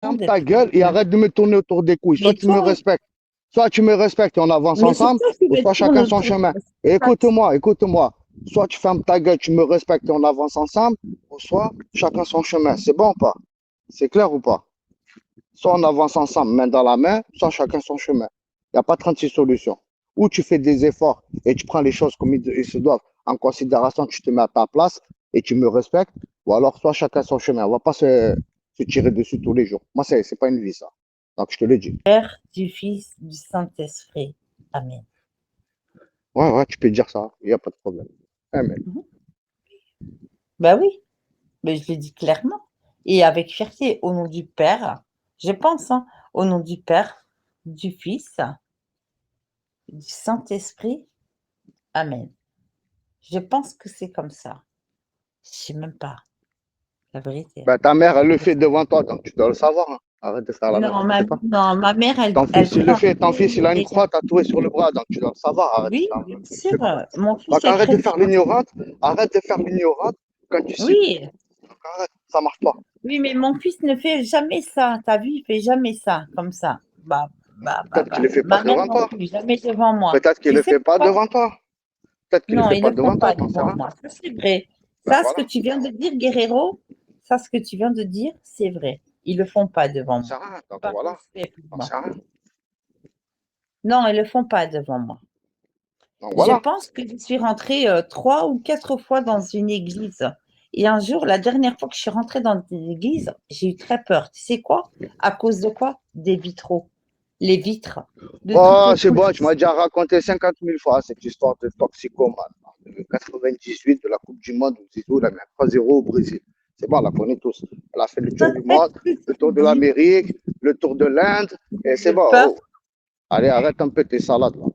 ferme ta d'être gueule et arrête de me tourner autour des couilles. Mais toi, Soit tu me respectes et on avance mais c'est ensemble, toi qui ou me soit tourne chacun son autour. chemin. Et Ça, écoute-moi. Soit tu fermes ta gueule, tu me respectes et on avance ensemble, ou soit chacun son chemin. C'est bon ou pas? C'est clair ou pas? Soit on avance ensemble, main dans la main, soit chacun son chemin. Il n'y a pas 36 solutions. Ou tu fais des efforts et tu prends les choses comme ils se doivent en considération, tu te mets à ta place et tu me respectes, ou alors soit chacun son chemin. On ne va pas se tirer dessus tous les jours. Moi, c'est pas une vie, ça. Donc, je te le dis. Père, du Fils, du Saint-Esprit. Amen. Ouais, tu peux dire ça. Il n'y a pas de problème. Amen. Mhm. Ben oui, mais je le dis clairement. Et avec fierté, au nom du Père, je pense, hein, au nom du Père, du Fils, du Saint-Esprit. Amen. Je pense que c'est comme ça. Je sais même pas, la vérité. Ben, ta mère, elle le fait devant toi, donc tu dois le savoir, hein. Arrête de faire la mère, Non, tu sais pas. non, ma mère, Ton elle fils, il le prend. fait. Ton fils, il a une Et- croix tatouée sur le bras, donc tu dois le savoir. Arrête de oui, faire la bien mère, tu ne sûr. sais pas. Mon fils, Donc elle arrête de prête. faire l'ignorante. Arrête de faire l'ignorante quand tu sais. Oui, Donc arrête, ça marche pas. oui, mais mon fils ne fait jamais ça. T'as vu, il fait jamais ça, comme ça. Peut-être qu'il le fait pas Ma mère devant non toi. plus, jamais devant moi. Peut-être qu'il Tu le sais fait pas pourquoi? devant toi. Peut-être qu'il le Non, fait ils pas ne le font devant toi, pas t'en sais devant rien. moi. Ça, c'est vrai. Ben Ça, ce que voilà, tu viens de dire, Guerrero, ça, ce que tu viens de dire, c'est vrai. Ils le font pas devant t'en sais moi. rien. Donc Par voilà, respect pour t'en moi. sais rien. Non, ils le font pas devant moi. Donc Je voilà. pense que je suis rentrée 3 ou 4 fois dans une église. Et un jour, la dernière fois que je suis rentrée dans une église, j'ai eu très peur. Tu sais quoi? À cause de quoi? Des vitraux. Les vitres, de toutes Oh, les c'est couleurs. bon, tu m'as déjà raconté 50 000 fois cette histoire de toxicomane. De 98 de la Coupe du Monde où Zizou a mis un 3-0 au Brésil. C'est bon, on la connaît tous. Elle a fait le tour du monde, Qu'est-ce que le tu tour de dis? l'Amérique, le tour de l'Inde, et c'est De bon. peur? Oh, allez, arrête un peu tes salades là.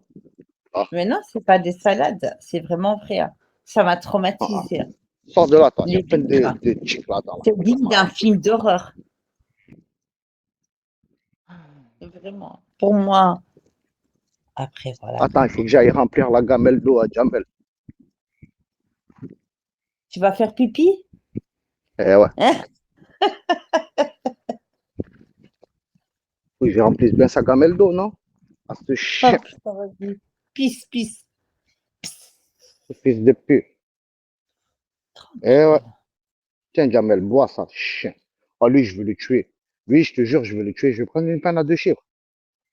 Ah, Mais non, c'est pas des salades, c'est vraiment vrai, hein. Ça m'a ah, ah. traumatisée, hein. Sors de là, toi. Il y a Les plein vitres, de chicks là dans la c'est cour de digne d'un marade. film d'horreur. Vraiment. Pour moi, après, voilà, Attends, il faut que j'aille remplir la gamelle d'eau à Jamel. tu vas faire pipi? Eh ouais, Hein? faut que je remplisse bien sa gamelle d'eau, non? Ah, ce chien, Oh putain, vas-y. Pisse, pisse. ce fils de pute. Eh ouais, Tranquille. tiens, Jamel, bois ça, chien. Oh, lui, je veux le tuer. Lui, je te jure, je veux le tuer. Je vais prendre une peine à 2 chiffres.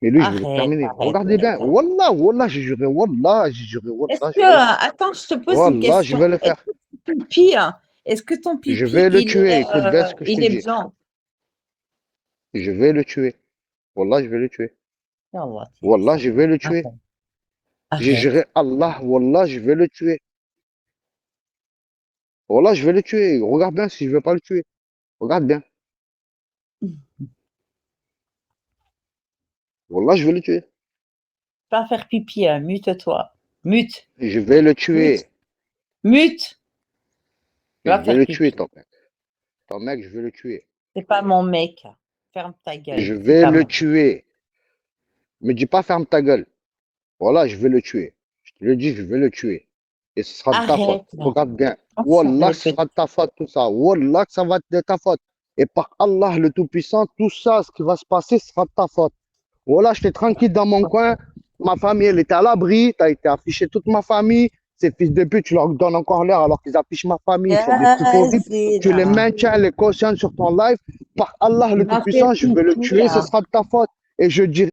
Mais lui, je veux le Arrête, terminer. arrête, Regardez bien. arrête. Wallah, j'ai juré, Est-ce wallah, je que, vais le faire. attends, je te pose une Wallah, je question. vais le Est-ce faire. que ton pipi, hein, est-ce que ton Je pipi, vais le tuer. Écoute bien ce que je te il est dis. blanc? Je vais le tuer. Wallah, je vais le tuer. Non, ouais, c'est Wallah, ça. je vais le tuer. Arrête, J'ai arrête. juré Allah, Wallah, je vais le tuer. Wallah, je vais le tuer. Regarde bien si je ne vais pas le tuer. Regarde bien. Wallah, je vais le tuer. Pas faire pipi, hein, mute-toi. Mute, Je vais le mute, tuer. mute. Je Va vais faire le tuer, pipi. ton mec. Ton mec, je vais le tuer. C'est pas mon mec. Ferme ta Je gueule. C'est vais pas le mon. tuer. Me dis pas ferme ta gueule. Voilà, je vais le tuer. Je te le dis, je vais le tuer. Et ce sera de ta faute. Arrête. Regarde bien. Wallah, Enfoiré, ce sera de petit. ta faute, tout ça. Wallah, que ça va être de ta faute. Et par Allah, le Tout-Puissant, tout ça, ce qui va se passer, sera de ta faute. Voilà, j'étais tranquille dans mon coin. Ma famille, elle était à l'abri. Tu as été affiché toute ma famille. Ces fils de pute, tu leur donnes encore l'air alors qu'ils affichent ma famille. Ils font des trucs horribles. Vas-y, Tu les là. maintiens, les cautionnes sur ton live. Par Allah, le Va faire Tout-Puissant, je vais le pipi, tuer. Ce hein. sera de ta faute. Et je dirai